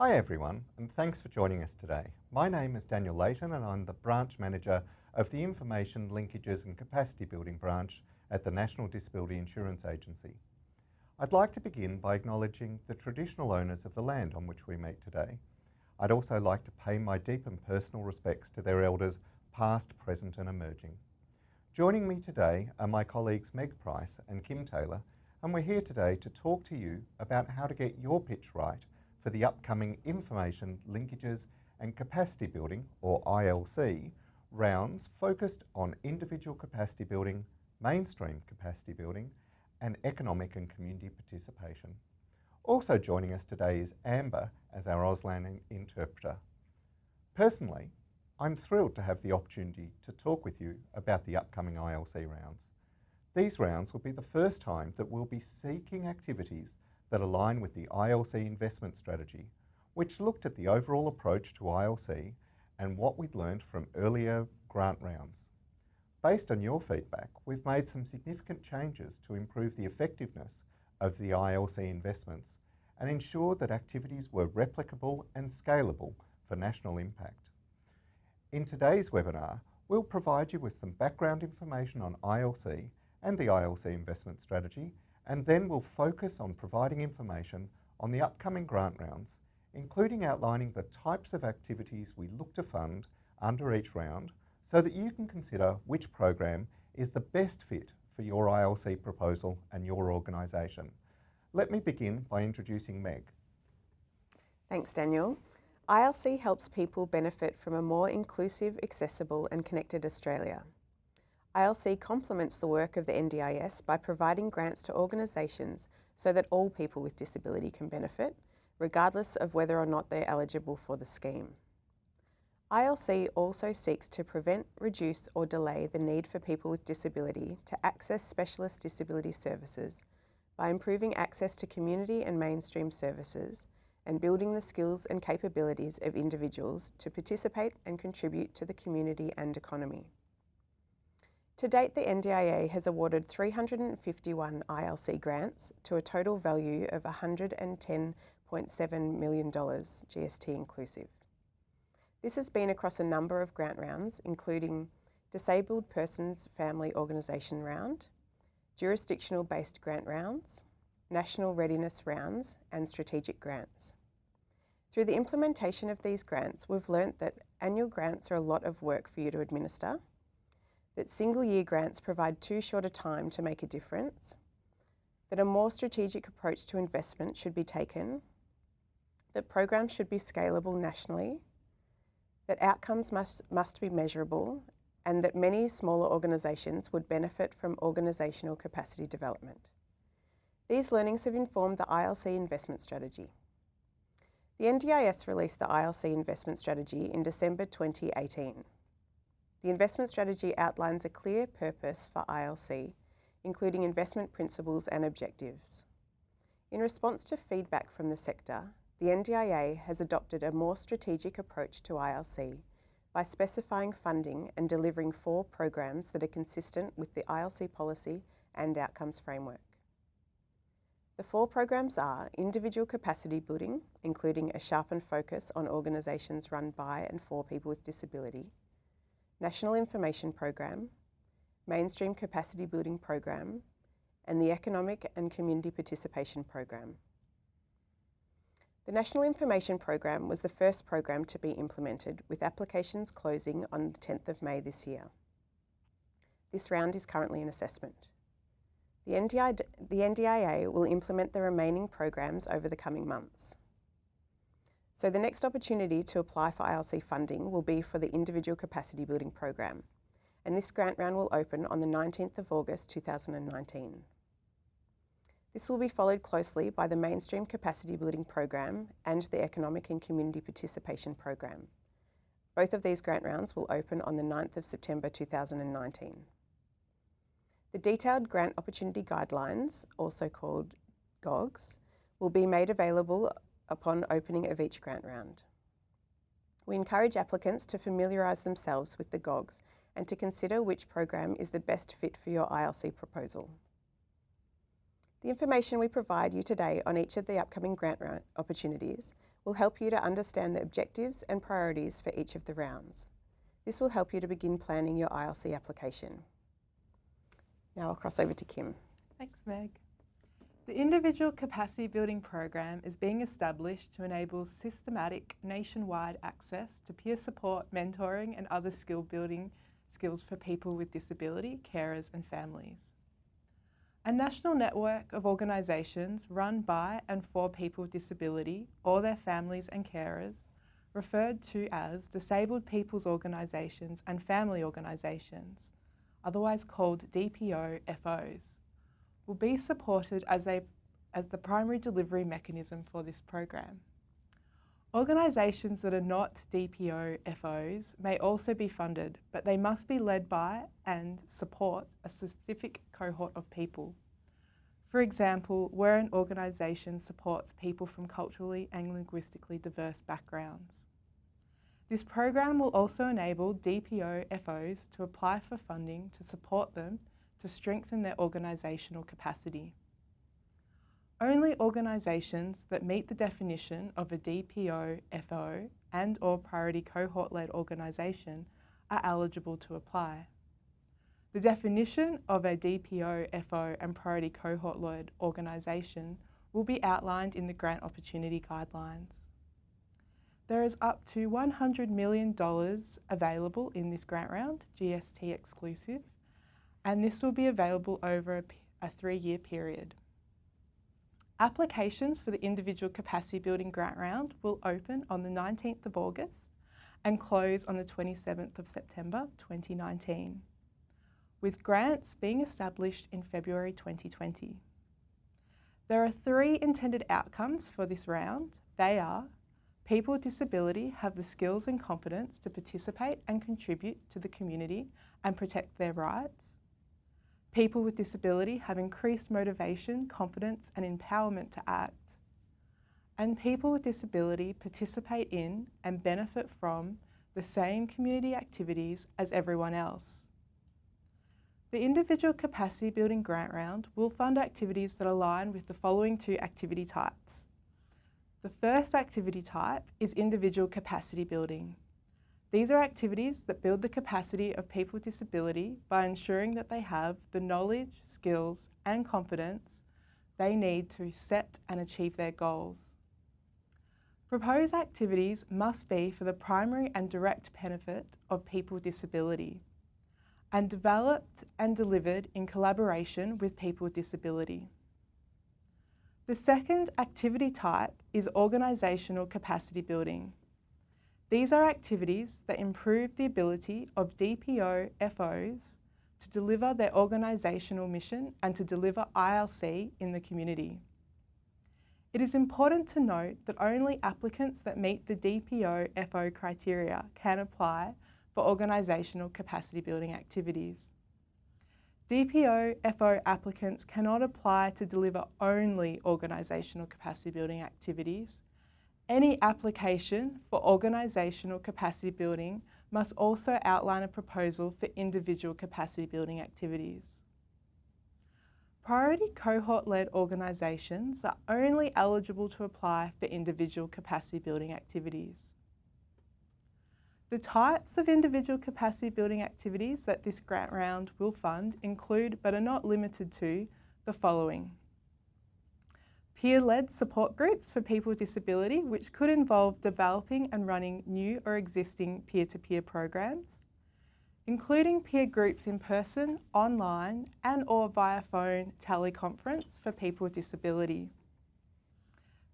Hi everyone, and thanks for joining us today. My name is Daniel Layton and I'm the Branch Manager of the Information, Linkages and Capacity Building branch at the National Disability Insurance Agency. I'd like to begin by acknowledging the traditional owners of the land on which we meet today. I'd also like to pay my deep and personal respects to their elders, past, present and emerging. Joining me today are my colleagues Meg Price and Kim Taylor, and we're here today to talk to you about how to get your pitch right for the upcoming Information, Linkages and Capacity Building, or ILC, rounds focused on individual capacity building, mainstream capacity building, and economic and community participation. Also joining us today is Amber as our Auslan interpreter. Personally, I'm thrilled to have the opportunity to talk with you about the upcoming ILC rounds. These rounds will be the first time that we'll be seeking activities that align with the ILC investment strategy, which looked at the overall approach to ILC and what we'd learned from earlier grant rounds. Based on your feedback, we've made some significant changes to improve the effectiveness of the ILC investments and ensure that activities were replicable and scalable for national impact. In today's webinar, we'll provide you with some background information on ILC and the ILC investment strategy, and then we'll focus on providing information on the upcoming grant rounds, including outlining the types of activities we look to fund under each round so that you can consider which program is the best fit for your ILC proposal and your organisation. Let me begin by introducing Meg. Thanks, Daniel. ILC helps people benefit from a more inclusive, accessible and connected Australia. ILC complements the work of the NDIS by providing grants to organisations so that all people with disability can benefit, regardless of whether or not they're eligible for the scheme. ILC also seeks to prevent, reduce or delay the need for people with disability to access specialist disability services by improving access to community and mainstream services and building the skills and capabilities of individuals to participate and contribute to the community and economy. To date, the NDIA has awarded 351 ILC grants to a total value of $110.7 million, GST inclusive. This has been across a number of grant rounds, including Disabled Persons Family Organisation Round, jurisdictional-based grant rounds, national readiness rounds, and strategic grants. Through the implementation of these grants, we've learnt that annual grants are a lot of work for you to administer, that single-year grants provide too short a time to make a difference, that a more strategic approach to investment should be taken, that programs should be scalable nationally, that outcomes must be measurable, and that many smaller organisations would benefit from organisational capacity development. These learnings have informed the ILC investment strategy. The NDIS released the ILC investment strategy in December 2018. The investment strategy outlines a clear purpose for ILC, including investment principles and objectives. In response to feedback from the sector, the NDIA has adopted a more strategic approach to ILC by specifying funding and delivering 4 programs that are consistent with the ILC policy and outcomes framework. The 4 programs are individual capacity building, including a sharpened focus on organisations run by and for people with disability, National Information Program, Mainstream Capacity Building Program, and the Economic and Community Participation Program. The National Information Program was the first program to be implemented, with applications closing on the 10th of May this year. This round is currently in assessment. The NDIA will implement the remaining programs over the coming months. So the next opportunity to apply for ILC funding will be for the Individual Capacity Building Program, and this grant round will open on the 19th of August 2019. This will be followed closely by the Mainstream Capacity Building Program and the Economic and Community Participation Program. Both of these grant rounds will open on the 9th of September 2019. The Detailed Grant Opportunity Guidelines, also called GOGs, will be made available upon opening of each grant round. We encourage applicants to familiarise themselves with the GOGs and to consider which program is the best fit for your ILC proposal. The information we provide you today on each of the upcoming grant opportunities will help you to understand the objectives and priorities for each of the rounds. This will help you to begin planning your ILC application. Now I'll cross over to Kim. Thanks, Meg. The Individual Capacity Building Program is being established to enable systematic nationwide access to peer support, mentoring and other skill building skills for people with disability, carers and families. A national network of organisations run by and for people with disability or their families and carers, referred to as Disabled People's Organisations and Family Organisations, otherwise called DPO-FOs, will be supported as the primary delivery mechanism for this program. Organisations that are not DPO-FOs may also be funded, but they must be led by and support a specific cohort of people. For example, where an organisation supports people from culturally and linguistically diverse backgrounds. This program will also enable DPO-FOs to apply for funding to support them to strengthen their organisational capacity. Only organisations that meet the definition of a DPO-FO and/or priority cohort-led organisation are eligible to apply. The definition of a DPO-FO and priority cohort-led organisation will be outlined in the Grant Opportunity Guidelines. There is up to $100 million available in this grant round, GST exclusive, and this will be available over a 3-year period. Applications for the Individual Capacity Building Grant Round will open on the 19th of August and close on the 27th of September 2019, with grants being established in February 2020. There are 3 intended outcomes for this round. They are: people with disability have the skills and confidence to participate and contribute to the community and protect their rights. People with disability have increased motivation, confidence and empowerment to act. And people with disability participate in and benefit from the same community activities as everyone else. The Individual Capacity Building Grant Round will fund activities that align with the following 2 activity types. The first activity type is individual capacity building. These are activities that build the capacity of people with disability by ensuring that they have the knowledge, skills and confidence they need to set and achieve their goals. Proposed activities must be for the primary and direct benefit of people with disability and developed and delivered in collaboration with people with disability. The second activity type is organisational capacity building. These are activities that improve the ability of DPO-FOs to deliver their organisational mission and to deliver ILC in the community. It is important to note that only applicants that meet the DPO-FO criteria can apply for organisational capacity building activities. DPO-FO applicants cannot apply to deliver only organisational capacity building activities. Any application for organisational capacity building must also outline a proposal for individual capacity building activities. Priority cohort-led organisations are only eligible to apply for individual capacity building activities. The types of individual capacity building activities that this grant round will fund include, but are not limited to, the following. Peer-led support groups for people with disability, which could involve developing and running new or existing peer-to-peer programs, including peer groups in person, online and/or via phone teleconference for people with disability.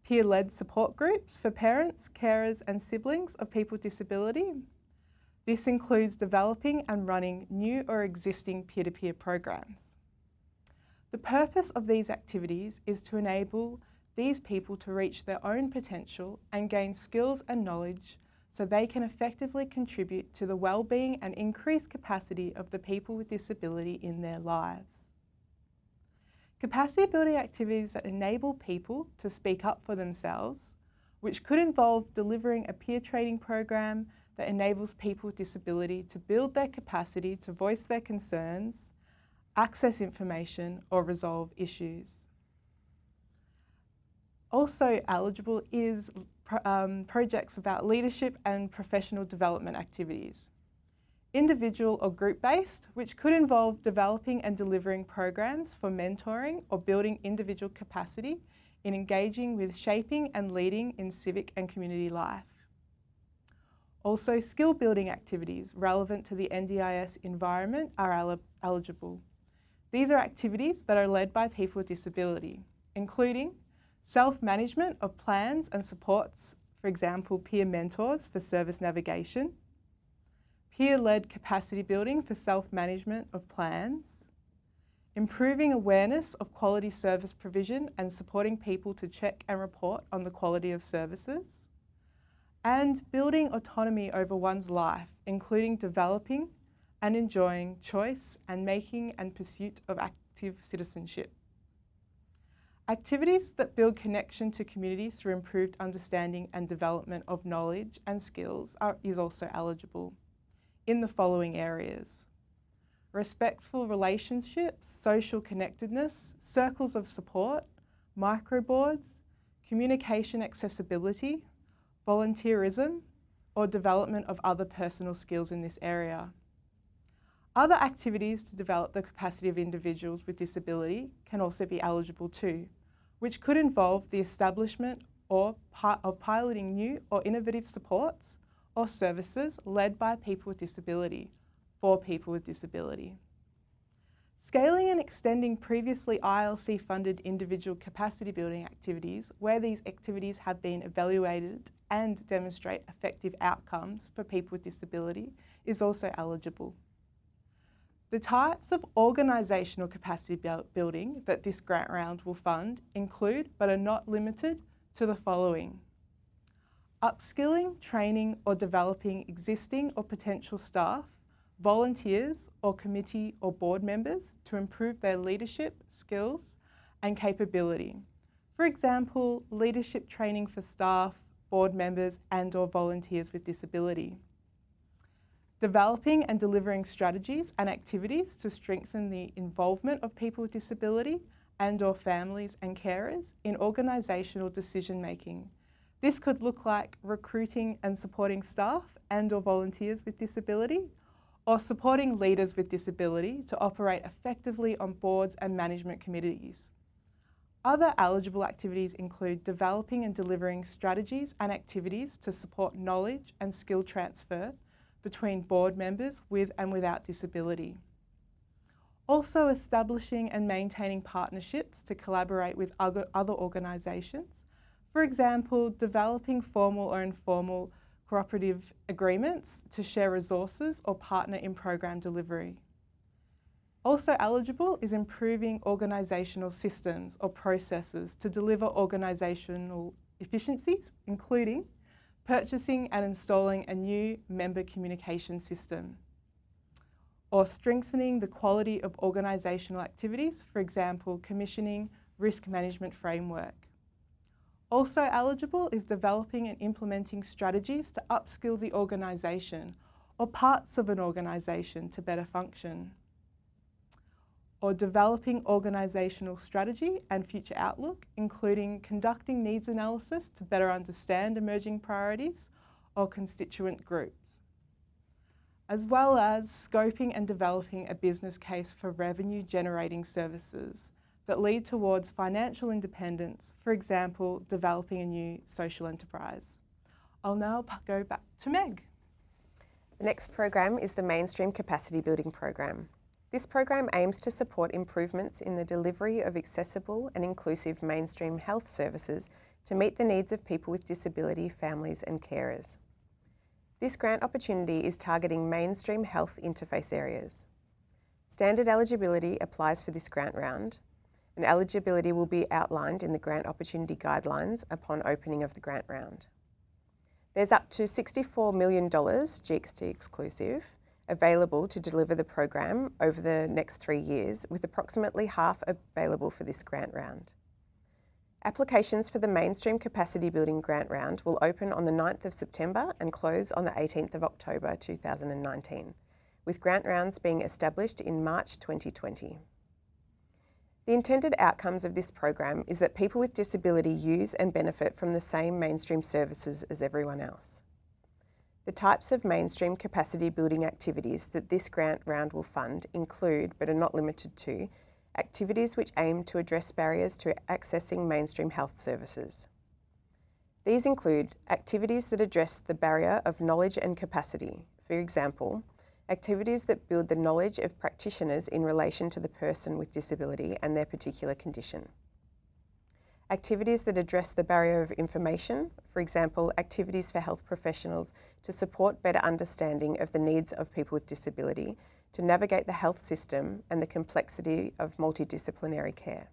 Peer-led support groups for parents, carers and siblings of people with disability. This includes developing and running new or existing peer-to-peer programs. The purpose of these activities is to enable these people to reach their own potential and gain skills and knowledge so they can effectively contribute to the well-being and increased capacity of the people with disability in their lives. Capacity building activities that enable people to speak up for themselves, which could involve delivering a peer training program that enables people with disability to build their capacity to voice their concerns, access information or resolve issues. Also eligible is projects about leadership and professional development activities. Individual or group-based, which could involve developing and delivering programs for mentoring or building individual capacity in engaging with shaping and leading in civic and community life. Also, skill-building activities relevant to the NDIS environment are eligible. These are activities that are led by people with disability, including self-management of plans and supports, for example, peer mentors for service navigation, peer-led capacity building for self-management of plans, improving awareness of quality service provision and supporting people to check and report on the quality of services, and building autonomy over one's life, including developing and enjoying choice and making and pursuit of active citizenship. Activities that build connection to community through improved understanding and development of knowledge and skills is also eligible in the following areas: respectful relationships, social connectedness, circles of support, microboards, communication accessibility, volunteerism, or development of other personal skills in this area. Other activities to develop the capacity of individuals with disability can also be eligible too, which could involve the establishment of piloting new or innovative supports or services led by people with disability, for people with disability. Scaling and extending previously ILC-funded individual capacity building activities where these activities have been evaluated and demonstrate effective outcomes for people with disability is also eligible. The types of organisational capacity building that this grant round will fund include, but are not limited to, the following: upskilling, training or developing existing or potential staff, volunteers or committee or board members to improve their leadership, skills and capability. For example, leadership training for staff, board members and/or volunteers with disability. Developing and delivering strategies and activities to strengthen the involvement of people with disability and/or families and carers in organisational decision making. This could look like recruiting and supporting staff and/or volunteers with disability, or supporting leaders with disability to operate effectively on boards and management committees. Other eligible activities include developing and delivering strategies and activities to support knowledge and skill transfer between board members with and without disability. Also establishing and maintaining partnerships to collaborate with other organisations. For example, developing formal or informal cooperative agreements to share resources or partner in program delivery. Also eligible is improving organisational systems or processes to deliver organisational efficiencies, including purchasing and installing a new member communication system, or strengthening the quality of organisational activities, for example, commissioning risk management framework. Also eligible is developing and implementing strategies to upskill the organisation or parts of an organisation to better function, or developing organisational strategy and future outlook, including conducting needs analysis to better understand emerging priorities or constituent groups, as well as scoping and developing a business case for revenue generating services that lead towards financial independence, for example, developing a new social enterprise. I'll now go back to Meg. The next program is the Mainstream Capacity Building Program. This program aims to support improvements in the delivery of accessible and inclusive mainstream health services to meet the needs of people with disability, families and carers. This grant opportunity is targeting mainstream health interface areas. Standard eligibility applies for this grant round, and eligibility will be outlined in the grant opportunity guidelines upon opening of the grant round. There's up to $64 million, GXT exclusive, available to deliver the program over the next 3 years, with approximately half available for this grant round. Applications for the Mainstream Capacity Building Grant Round will open on the 9th of September and close on the 18th of October 2019, with grant rounds being established in March 2020. The intended outcomes of this program is that people with disability use and benefit from the same mainstream services as everyone else. The types of mainstream capacity building activities that this grant round will fund include, but are not limited to, activities which aim to address barriers to accessing mainstream health services. These include activities that address the barrier of knowledge and capacity. For example, activities that build the knowledge of practitioners in relation to the person with disability and their particular condition. Activities that address the barrier of information, for example, activities for health professionals to support better understanding of the needs of people with disability, to navigate the health system and the complexity of multidisciplinary care.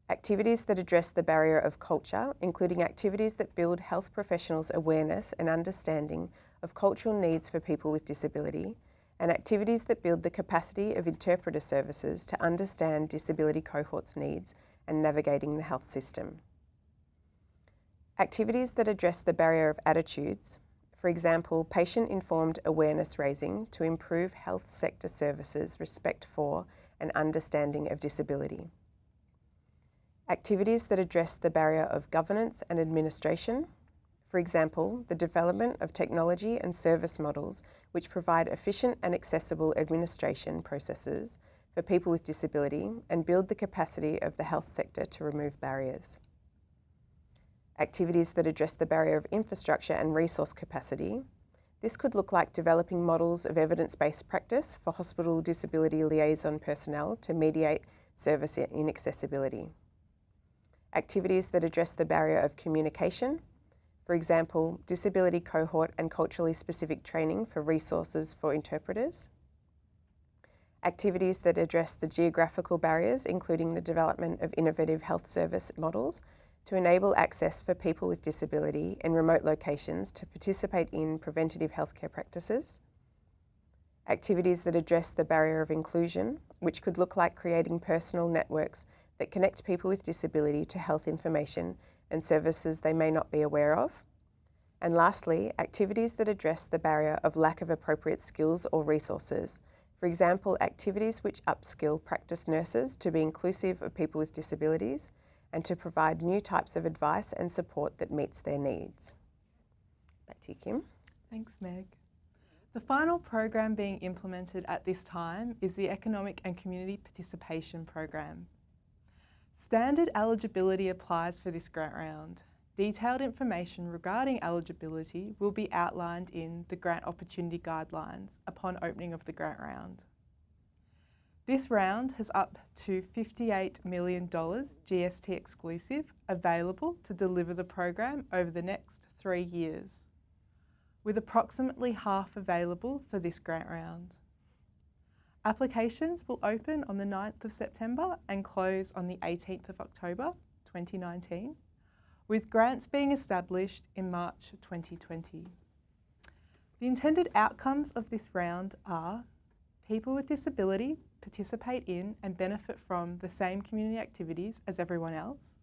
Activities that address the barrier of culture, including activities that build health professionals' awareness and understanding of cultural needs for people with disability, and activities that build the capacity of interpreter services to understand disability cohorts' needs and navigating the health system. Activities that address the barrier of attitudes, for example, patient-informed awareness raising to improve health sector services, respect for and understanding of disability. Activities that address the barrier of governance and administration, for example, the development of technology and service models which provide efficient and accessible administration processes for people with disability and build the capacity of the health sector to remove barriers. Activities that address the barrier of infrastructure and resource capacity. This could look like developing models of evidence-based practice for hospital disability liaison personnel to mediate service inaccessibility. Activities that address the barrier of communication, for example, disability cohort and culturally specific training for resources for interpreters. Activities that address the geographical barriers, including the development of innovative health service models to enable access for people with disability in remote locations to participate in preventative healthcare practices. Activities that address the barrier of inclusion, which could look like creating personal networks that connect people with disability to health information and services they may not be aware of. And lastly, activities that address the barrier of lack of appropriate skills or resources. For example, activities which upskill practice nurses to be inclusive of people with disabilities and to provide new types of advice and support that meets their needs. Back to you, Kim. Thanks, Meg. The final program being implemented at this time is the Economic and Community Participation Program. Standard eligibility applies for this grant round. Detailed information regarding eligibility will be outlined in the Grant Opportunity Guidelines upon opening of the grant round. This round has up to $58 million GST exclusive available to deliver the program over the next 3 years, with approximately half available for this grant round. Applications will open on the 9th of September and close on the 18th of October 2019, with grants being established in March 2020. The intended outcomes of this round are people with disability participate in and benefit from the same community activities as everyone else.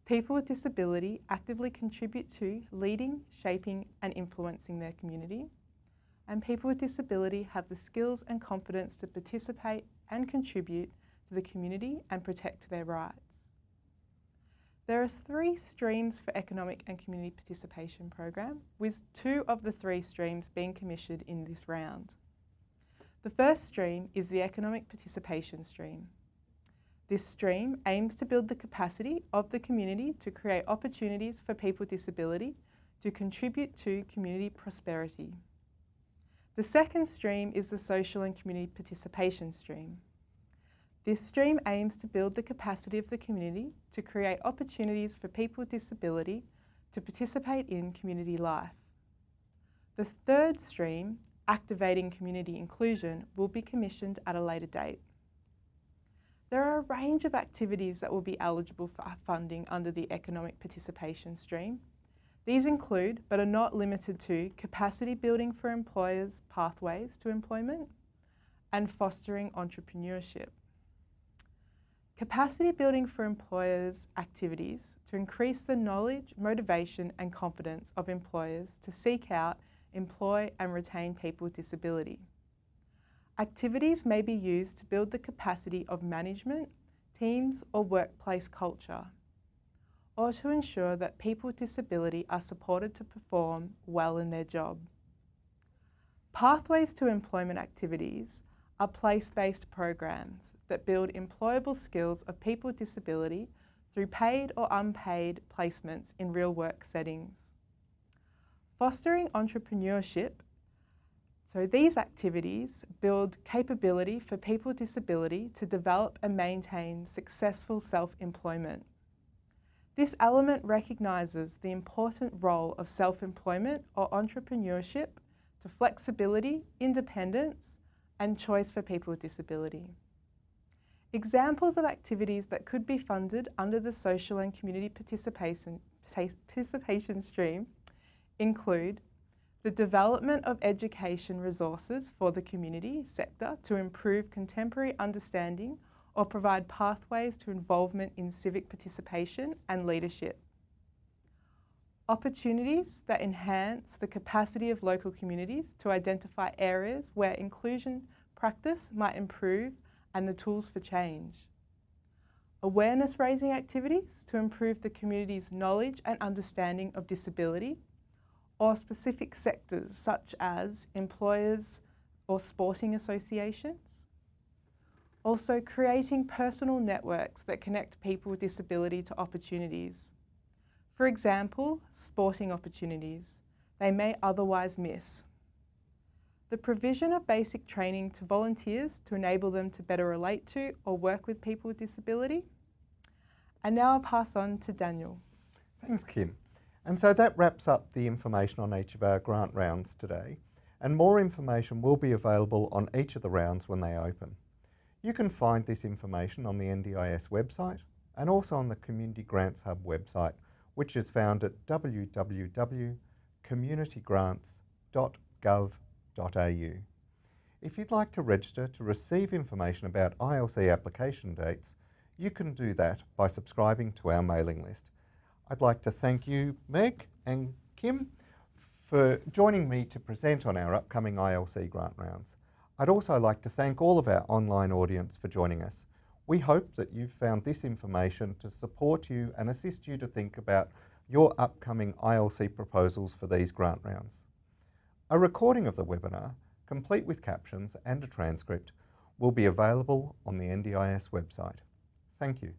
People with disability actively contribute to leading, shaping and influencing their community. And people with disability have the skills and confidence to participate and contribute to the community and protect their rights. There are 3 streams for Economic and Community Participation Program, with 2 of the 3 streams being commissioned in this round. The first stream is the Economic Participation Stream. This stream aims to build the capacity of the community to create opportunities for people with disability to contribute to community prosperity. The second stream is the Social and Community Participation Stream. This stream aims to build the capacity of the community to create opportunities for people with disability to participate in community life. The third stream, Activating Community Inclusion, will be commissioned at a later date. There are a range of activities that will be eligible for funding under the Economic Participation Stream. These include, but are not limited to, capacity building for employers' pathways to employment and fostering entrepreneurship. Capacity building for employers' activities to increase the knowledge, motivation and confidence of employers to seek out, employ and retain people with disability. Activities may be used to build the capacity of management, teams or workplace culture, or to ensure that people with disability are supported to perform well in their job. Pathways to employment activities are place-based programs that build employable skills of people with disability through paid or unpaid placements in real work settings. Fostering entrepreneurship, so these activities build capability for people with disability to develop and maintain successful self-employment. This element recognises the important role of self-employment or entrepreneurship to flexibility, independence, and choice for people with disability. Examples of activities that could be funded under the social and community participation stream include the development of education resources for the community sector to improve contemporary understanding or provide pathways to involvement in civic participation and leadership. Opportunities that enhance the capacity of local communities to identify areas where inclusion practice might improve and the tools for change. Awareness raising activities to improve the community's knowledge and understanding of disability, or specific sectors such as employers or sporting associations. Also creating personal networks that connect people with disability to opportunities. For example, sporting opportunities they may otherwise miss. The provision of basic training to volunteers to enable them to better relate to or work with people with disability. And now I'll pass on to Daniel. Thanks, Kim. And so that wraps up the information on each of our grant rounds today, and more information will be available on each of the rounds when they open. You can find this information on the NDIS website and also on the Community Grants Hub website, which is found at www.communitygrants.gov.au. If you'd like to register to receive information about ILC application dates, you can do that by subscribing to our mailing list. I'd like to thank you, Meg and Kim, for joining me to present on our upcoming ILC grant rounds. I'd also like to thank all of our online audience for joining us. We hope that you've found this information to support you and assist you to think about your upcoming ILC proposals for these grant rounds. A recording of the webinar, complete with captions and a transcript, will be available on the NDIS website. Thank you.